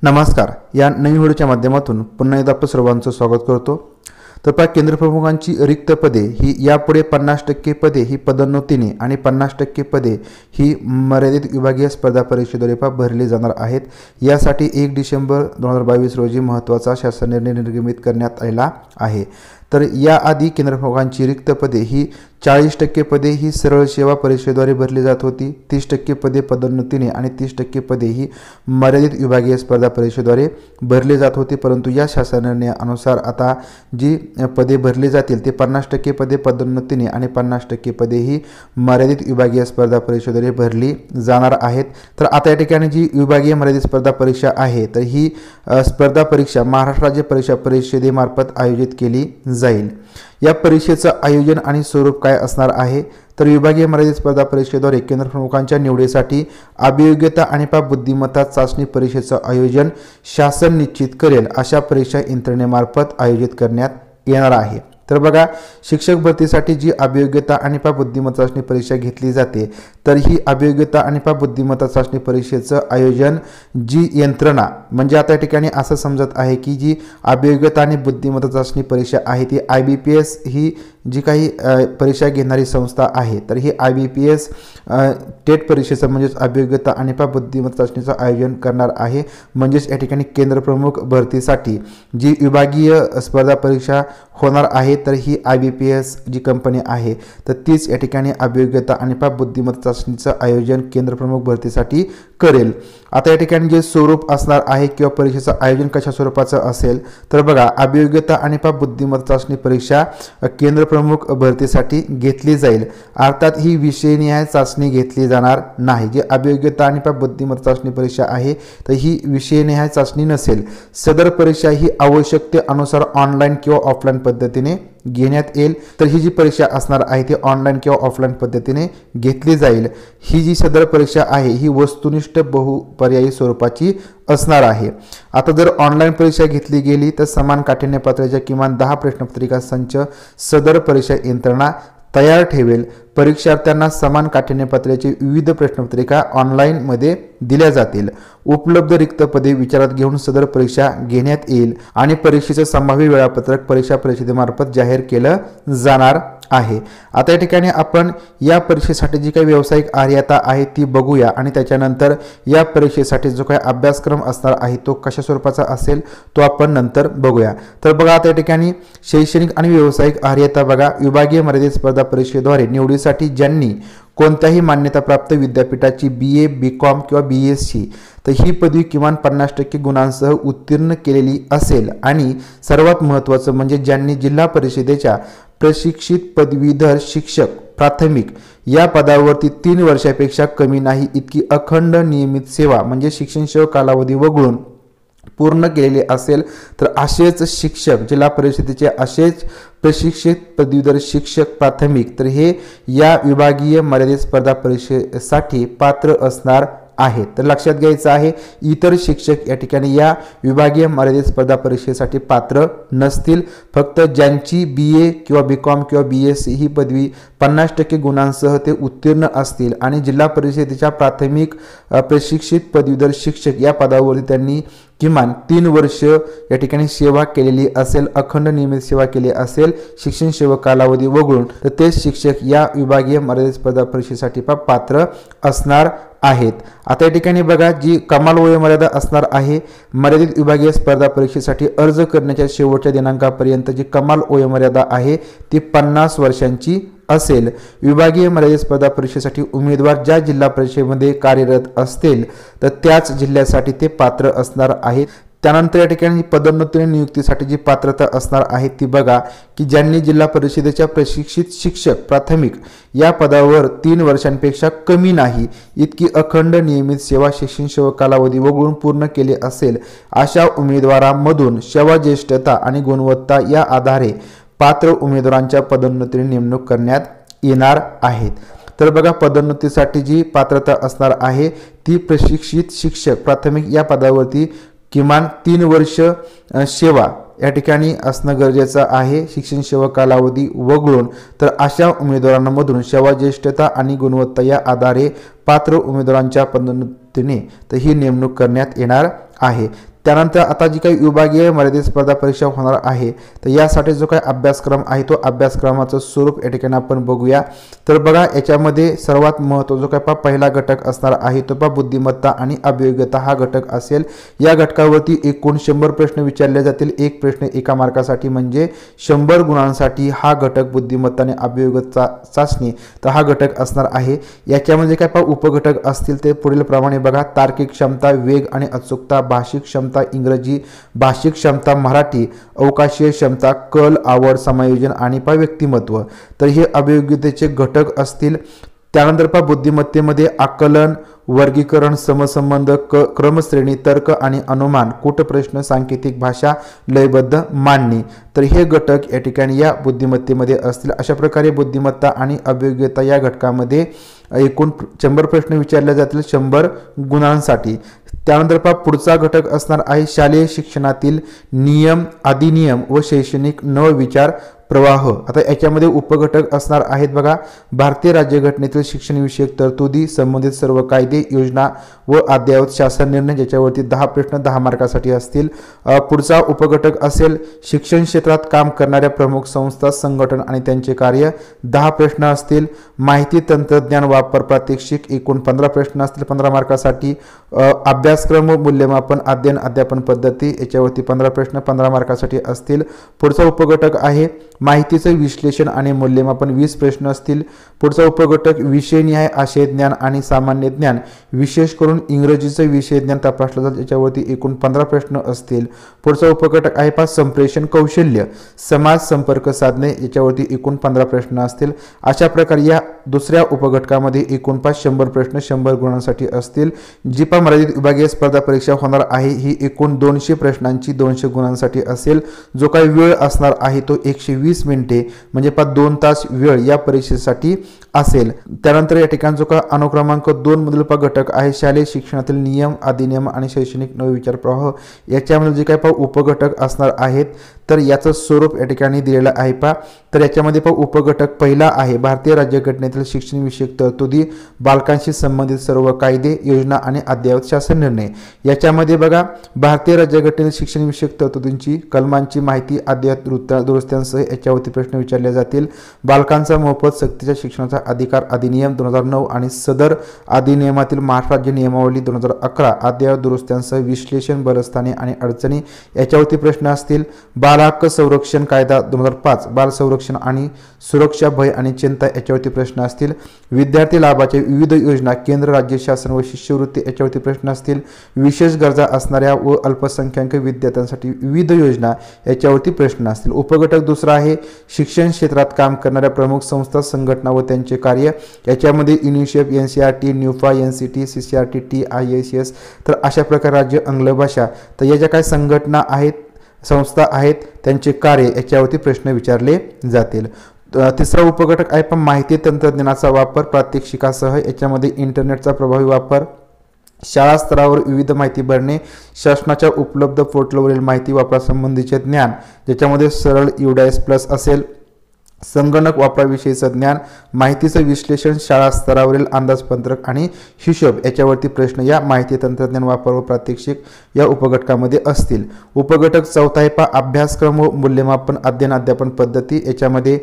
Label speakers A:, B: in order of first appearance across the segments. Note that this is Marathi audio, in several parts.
A: नमस्कार. या नवीन व्हिडिओच्या माध्यमातून पुन्हा एकदा आपलं सर्वांचं स्वागत करतो. तर पहा, केंद्र प्रमुखांची रिक्त पदे ही यापुढे 50% पदे ही पदोन्नतीने आणि 50% पदे ही मर्यादित विभागीय स्पर्धा परीक्षेद्वारे भरली जाणार आहेत. यासाठी 1 डिसेंबर 2022 रोजी महत्त्वाचा शासन निर्णय निर्गमित करण्यात आलेला आहे. तर याआधी केंद्र प्रमुखांची रिक्त पदे ही 40% पदे ही सरळ सेवा परीक्षेद्वारे भरली जात होती, 30% पदे पदोन्नतीने आणि 30% पदे ही मर्यादित विभागीय स्पर्धा परीक्षेद्वारे भरली जात होती. परंतु या शासन निर्णयानुसार आता जी पदे भरली जातील ते 50% पदे पदोन्नतीने आणि 50% पदे ही मर्यादित विभागीय स्पर्धा परीक्षेद्वारे भरली जाणार आहेत. तर आता या ठिकाणी जी विभागीय मर्यादित स्पर्धा परीक्षा आहे तर ही स्पर्धा परीक्षा महाराष्ट्र राज्य परीक्षा परिषदेमार्फत आयोजित केली जाईल. या परीक्षेचं आयोजन आणि स्वरूप काय असणार आहे तर विभागीय मर्यादित स्पर्धा परीक्षेद्वारे केंद्र प्रमुखांच्या निवडीसाठी अभियोग्यता आणि बुद्धिमत्ता चाचणी परीक्षेचं आयोजन शासन निश्चित करेल अशा परीक्षा यंत्रणेमार्फत आयोजित करण्यात येणार आहे. तर बघा, शिक्षक भरतीसाठी जी अभियोग्यता आणि बुद्धिमत्ता चाचणी परीक्षा घेतली जाते तर ही अभियोग्यता आणि बुद्धिमत्ता चाचणी परीक्षेचं आयोजन जी यंत्रणा म्हणजे आता या ठिकाणी असं समजत आहे की जी अभियोग्यता आणि बुद्धिमत्ता चाचणी परीक्षा आहे ती IBPS ही जी काही परीक्षा घेणारी संस्था आहे तर ही IBPS टेट परीक्षेचं म्हणजेच अभियोग्यता आणि बुद्धिमत्ता चाचणीचं आयोजन करणार आहे. म्हणजेच या ठिकाणी केंद्र प्रमुख भरतीसाठी जी विभागीय स्पर्धा परीक्षा होणार आहे तर ही IBPS जी कंपनी आहे तर तीच या ठिकाणी अभियोग्यता आणि बुद्धिमत्ता चाचणीचं आयोजन केंद्र प्रमुख भरतीसाठी करेल. आता या ठिकाणी जे स्वरूप असणार आहे किंवा परीक्षेचं आयोजन कशा स्वरूपाचं असेल तर बघा, अभियोग्यता आणि बुद्धिमत्ता चाचणी परीक्षा केंद्र प्रमुख भरतीसाठी घेतली जाईल. अर्थात ही विषयनिहाय चाचणी घेतली जाणार नाही. जी अभियोग्यता आणि बुद्धिमत्ता चाचणी परीक्षा आहे तर ही विषयनिहाय चाचणी नसेल. सदर परीक्षा ही आवश्यकतेनुसार ऑनलाईन किंवा ऑफलाईन पद्धतीने घेण्यात येईल. तर ही जी परीक्षा असणार आहे ती ऑनलाईन किंवा ऑफलाईन पद्धतीने घेतली जाईल. ही जी सदर परीक्षा आहे ही वस्तुनिष्ठ बहुपर्यायी स्वरूपाची असणार आहे. आता जर ऑनलाईन परीक्षा घेतली गेली तर समान काठिण्य पातळीच्या किमान 10 प्रश्नपत्रिका संच सदर परीक्षा यंत्रणा तयार ठेवेल. परीक्षार्थ्यांना समान काठिण्य पातळीची विविध प्रश्नपत्रिका ऑनलाईनमध्ये दिल्या जातील. उपलब्ध रिक्त पदे विचारात घेऊन सदर परीक्षा घेण्यात येईल आणि परीक्षेचं संभाव्य वेळापत्रक परीक्षा परिषदेमार्फत जाहीर केलं जाणार आहे. आता या ठिकाणी आपण या परीक्षेसाठी जी काही व्यावसायिक अर्हता आहे ती बघूया आणि त्याच्यानंतर या परीक्षेसाठी जो काही अभ्यासक्रम असणार आहे तो कशा स्वरूपाचा असेल तो आपण नंतर बघूया. तर बघा, आता या ठिकाणी शैक्षणिक आणि व्यावसायिक अर्हता बघा, विभागीय मर्यादित स्पर्धा परीक्षेद्वारे निवडीसाठी ज्यांनी कोणत्याही मान्यताप्राप्त विद्यापीठाची BA, BCom किंवा BSc तर ही पदवी किमान 50% गुणांसह उत्तीर्ण केलेली असेल आणि सर्वात महत्त्वाचं म्हणजे ज्यांनी जिल्हा परिषदेच्या प्रशिक्षित पदवीधर शिक्षक प्राथमिक या पदावरती 3 वर्षापेक्षा कमी नाही इतकी अखंड नियमित सेवा म्हणजे शिक्षण सेवा कालावधी वगळून पूर्ण केलेले असेल तर असेच शिक्षक जिल्हा परिषदेचे असेच प्रशिक्षित पदवीधर शिक्षक प्राथमिक तर हे या विभागीय मर्यादित स्पर्धा परीक्षेसाठी पात्र असणार आहेत. तर लक्षात घ्यायचं आहे, इतर शिक्षक या ठिकाणी या विभागीय मर्यादित स्पर्धा परीक्षेसाठी पात्र नसतील. फक्त ज्यांची BA किंवा BCom किंवा BSc ही पदवी 50% गुणांसह ते उत्तीर्ण असतील आणि जिल्हा परिषदेच्या प्राथमिक प्रशिक्षित पदवीधर शिक्षक या पदावरती त्यांनी किमान 3 वर्ष या ठिकाणी सेवा केलेली असेल, अखंड नियमित सेवा केली असेल शिक्षण सेवा कालावधी वगळून तर ते शिक्षक या विभागीय मर्यादित स्पर्धा परीक्षेसाठी पात्र असणार आहेत. आता या ठिकाणी बघा, जी कमाल वयोमर्यादा असणार आहे मर्यादित विभागीय स्पर्धा परीक्षेसाठी अर्ज करण्याच्या शेवटच्या दिनांकापर्यंत जी कमाल वयोमर्यादा आहे ती 50 वर्षांची असेल. विभागीय मर्यादित स्पर्धा परीक्षेसाठी उमेदवार ज्या जिल्हा परिषदेमध्ये कार्यरत असतील तर त्याच जिल्ह्यासाठी ते पात्र असणार आहेत. त्यानंतर या ठिकाणी पदोन्नती नियुक्तीसाठी जी पात्रता असणार आहे ती बघा की ज्यांनी जिल्हा परिषदेच्या प्रशिक्षित शिक्षक प्राथमिक या पदावर 3 वर्षांपेक्षा कमी नाही इतकी अखंड नियमित सेवा शिक्षण सेवा कालावधी वगळून पूर्ण केली असेल अशा उमेदवारांमधून सेवा ज्येष्ठता आणि गुणवत्ता या आधारे पात्र उमेदवारांच्या पदोन्नतीने नेमणूक करण्यात येणार आहेत. तर बघा, पदोन्नतीसाठी जी पात्रता असणार आहे ती प्रशिक्षित शिक्षक प्राथमिक या पदावरती किमान 3 वर्ष सेवा या ठिकाणी असणं गरजेचं आहे शिक्षण सेवा कालावधी वगळून. तर अशा उमेदवारांमधून सेवा ज्येष्ठता आणि गुणवत्ता या आधारे पात्र उमेदवारांच्या पदोन्नतीने तर ही नेमणूक करण्यात येणार आहे. त्यानंतर आता जी काही विभागीय मर्यादित स्पर्धा परीक्षा होणार आहे तर यासाठी जो काही अभ्यासक्रम आहे तो अभ्यासक्रमाचं स्वरूप या ठिकाणी आपण बघूया। तर बघा याच्यामध्ये सर्वात महत्त्वाचा जो काही पहिला घटक असणार आहे तो बुद्धिमत्ता आणि अभियोग्यता हा घटक असेल। या घटकावरती एकूण 100 प्रश्न विचारले जातील, एक प्रश्न एका मार्कासाठी म्हणजे 100 गुणांसाठी हा घटक बुद्धिमत्ता आणि अभियोग्यता चाचणी तर हा घटक असणार आहे। याच्यामध्ये काय उपघटक असतील ते पुढील प्रमाणे बघा, तार्किक क्षमता, वेग आणि अचूकता, भाषिक क्षमता इंग्रजी, भाषिक क्षमता मराठी, अवकाशीय क्षमता, कल, आवड, समायोजन आणि व्यक्तिमत्व तर हे अभियोग्यतेचे घटक असतील। त्यानंतर बुद्धिमत्तेमध्ये आकलन, वर्गीकरण, समसंबंध, क्रमश्रेणी, तर्क आणि अनुमान, कूटप्रश्न, सांकेतिक भाषा, लयबद्ध मांडणी तर हे घटक या ठिकाणी या बुद्धिमत्तेमध्ये असतील। अशा प्रकारे बुद्धिमत्ता आणि अभियोग्यता या घटकामध्ये एकूण 100 प्रश्न विचारले जातील 100 गुणांसाठी। त्यानंतर पुढचा घटक असणार आहे शालेय शिक्षणातील नियम, अधिनियम व शैक्षणिक नवविचार प्रवाह। आता याच्यामध्ये उपघटक असणार आहेत बघा, भारतीय राज्यघटनेतील शिक्षणविषयक तरतुदी, संबंधित सर्व कायदे, योजना व अद्ययावत शासन निर्णय ज्याच्यावरती 10 प्रश्न 10 मार्कासाठी असतील। पुढचा उपघटक असेल शिक्षण क्षेत्रात काम करणाऱ्या प्रमुख संस्था, संघटन आणि त्यांचे कार्य, 10 प्रश्न असतील। माहिती तंत्रज्ञान वापर प्रात्यक्षिक एकूण 15 प्रश्न असतील 15 मार्कासाठी। अभ्यासक्रम व मूल्यमापन अध्ययन अध्यापन पद्धती याच्यावरती 15 प्रश्न 15 मार्कासाठी असतील। पुढचा उपघटक आहे माहितीचे विश्लेषण आणि मूल्यमापन 20 प्रश्न असतील। पुढचा उपघटक विषयनिहाय आशय ज्ञान आणि सामान्य ज्ञान, विशेष करून इंग्रजीचे विषय ज्ञान तपासलं जातं याच्यावरती एकूण 15 प्रश्न असतील। पुढचा उपघटक आहे संप्रेषण कौशल्य, समाज संपर्क साधने याच्यावरती एकूण 15 प्रश्न असतील। अशा प्रकारे या दुसऱ्या उपघटकामध्ये एकूण 100 प्रश्न 100 गुणांसाठी असतील। जी मर्यादित विभागीय स्पर्धा परीक्षा होणार आहे ही एकूण 200 प्रश्नांची 200 गुणांसाठी असेल। जो काही वेळ असणार आहे तो 120 मिनिटे म्हणजे 2 तास वेळ या परीक्षेसाठी असेल। त्यानंतर या ठिकाणी जो काही अनुक्रमांक 2 मधील घटक आहे शालेय शिक्षणातील नियम, अधिनियम आणि शैक्षणिक नवविचार प्रवाह याच्यामध्ये जे काही उपघटक असणार आहेत तर याचं स्वरूप या ठिकाणी दिलेलं आहे तर याच्यामध्ये उपघटक पहिला आहे भारतीय राज्यघटनेतील शिक्षणविषयक तरतुदी, बालकांशी संबंधित सर्व कायदे, योजना आणि अद्ययावत शासन निर्णय। याच्यामध्ये बघा भारतीय राज्यघटनेतील शिक्षणविषयक तरतुदींची कलमांची माहिती, अद्ययावत दुरुस्त्यांसह याच्यावरती प्रश्न विचारले जातील। बालकांचा मोफत सक्तीच्या शिक्षणाचा अधिकार अधिनियम 2009 आणि सदर अधिनियमातील महाराष्ट्र राज्य नियमावली 2011 अद्ययावत दुरुस्त्यांसह विश्लेषण, बलस्थाने आणि अडचणी याच्यावरती प्रश्न असतील। बाल हक्क संरक्षण कायदा 2005, बाल संरक्षण आणि सुरक्षा, भय आणि चिंता याच्यावरती प्रश्न असतील। विद्यार्थी लाभाच्या विविध योजना, केंद्र राज्य शासन व शिष्यवृत्ती याच्यावरती प्रश्न असतील। विशेष गरजा असणाऱ्या व अल्पसंख्याक विद्यार्थ्यांसाठी विविध योजना याच्यावरती प्रश्न असतील। उपघटक दुसरा आहे शिक्षण क्षेत्रात काम करणाऱ्या प्रमुख संस्था, संघटना व त्यांचे कार्य। याच्यामध्ये UNICEF, NCERT, न्यूफा, NCT, CCRT, TISS तर अशा प्रकारे राज्य आंग्ल भाषा तर या ज्या काही संघटना आहेत, संस्था आहेत त्यांचे कार्य याच्यावरती प्रश्न विचारले जातील। तिसरा उपघटक आहे माहिती तंत्रज्ञानाचा वापर प्रात्यक्षिकासह। याच्यामध्ये इंटरनेटचा प्रभावी वापर, शाळा स्तरावर विविध माहिती भरणे, शासनाच्या उपलब्ध पोर्टलवरील माहिती वापरासंबंधीचे ज्ञान ज्याच्यामध्ये सरळ UDIS+ असेल, संगणक वापराविषयीचं ज्ञान, माहितीचं विश्लेषण, शाळा स्तरावरील अंदाजपत्रक आणि हिशोब याच्यावरती प्रश्न या माहिती तंत्रज्ञान वापर व प्रात्यक्षिक या उपघटकामध्ये असतील। उपघटक चौथा आहे अभ्यासक्रम व मूल्यमापन अध्ययन अध्यापन पद्धती। याच्यामध्ये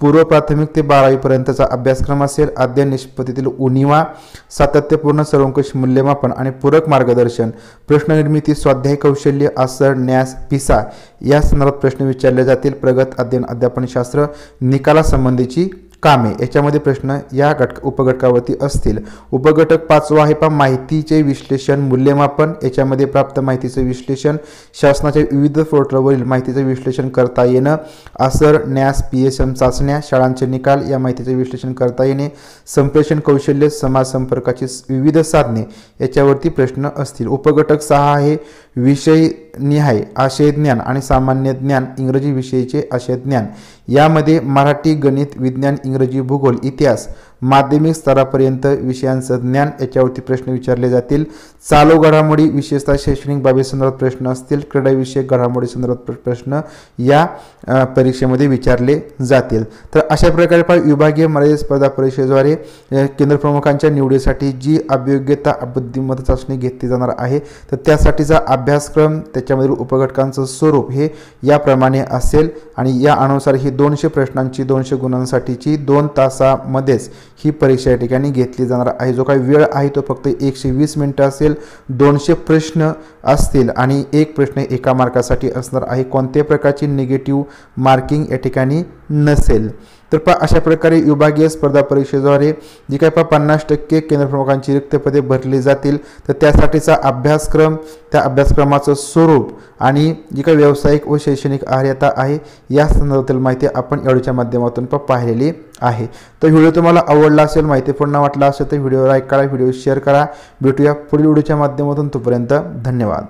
A: पूर्व प्राथमिक ते 12वी पर्यंतचा अभ्यासक्रम असेल। अध्ययन निष्पत्तीतील उणीवा, सातत्यपूर्ण सर्वंकष मूल्यमापन आणि पूरक मार्गदर्शन, प्रश्ननिर्मिती, स्वाध्याय कौशल्य, आसर, न्यास, पिसा या संदर्भात प्रश्न विचारले जातील। प्रगत अध्ययन अध्यापनशास्त्र, निकालासंबंधीची कामे याच्यामध्ये प्रश्न या उपघटकावरती असतील। उपघटक पाचवा आहे माहितीचे विश्लेषण मूल्यमापन। याच्यामध्ये प्राप्त माहितीचे विश्लेषण, शासनाच्या विविध पोर्टलवरील माहितीचे विश्लेषण करता येणं, आसर, न्यास, PSM चाचण्या, शाळांचे निकाल या माहितीचे विश्लेषण करता येणे, संप्रेषण कौशल्य, समाज संपर्काची विविध साधने याच्यावरती प्रश्न असतील। उपघटक 6 आहे विषय निहाय आशय ज्ञान आणि सामान्य ज्ञान, इंग्रजी विषयीचे आशय ज्ञान। यामध्ये मराठी, गणित, विज्ञान, इंग्रजी, भूगोल, इतिहास, माध्यमिक स्तरापर्यंत विषयांचं ज्ञान याच्यावरती प्रश्न विचारले जातील। चालू घडामोडी विशेषतः शैक्षणिक बाबीसंदर्भात प्रश्न असतील, क्रीडाविषयक घडामोडी संदर्भात प्रश्न या परीक्षेमध्ये विचारले जातील। तर अशा प्रकारे विभागीय मर्यादित स्पर्धा परीक्षेद्वारे केंद्र प्रमुखांच्या निवडीसाठी जी अभियोग्यता बुद्धिमत्ता चाचणी घेतली जाणार आहे तर त्यासाठीचा अभ्यासक्रम, त्याच्यामधील उपघटकांचं स्वरूप हे याप्रमाणे असेल आणि या अनुसार ही 200 प्रश्नांची 200 गुणांसाठीची 2 तासामध्येच ही परीक्षा या ठिकाणी घेतली जाणार आहे। जो काही वेळ आहे तो फक्त 120 मिनिटं असेल, 200 प्रश्न असतील आणि एक प्रश्न 1 मार्कासाठी असणार आहे। कोणत्याही प्रकारची निगेटिव्ह मार्किंग या ठिकाणी नसेल। तर अशा प्रकारे विभागीय स्पर्धा परीक्षेद्वारे जी काही 50% केंद्र प्रमुखांची रिक्त पदे भरली जातील तर त्यासाठीचा अभ्यासक्रम, त्या अभ्यासक्रमाचं स्वरूप आणि जी काही व्यावसायिक व शैक्षणिक अर्हता आहे या संदर्भातील माहिती आपण या व्हिडिओच्या माध्यमातून पाहिलेली आहे। तर व्हिडिओ तुम्हाला आवडला असेल, माहितीपूर्ण वाटला असेल तर व्हिडिओ लाईक करा, व्हिडिओ शेअर करा। भेटूया पुढील व्हिडिओच्या माध्यमातून, तोपर्यंत धन्यवाद।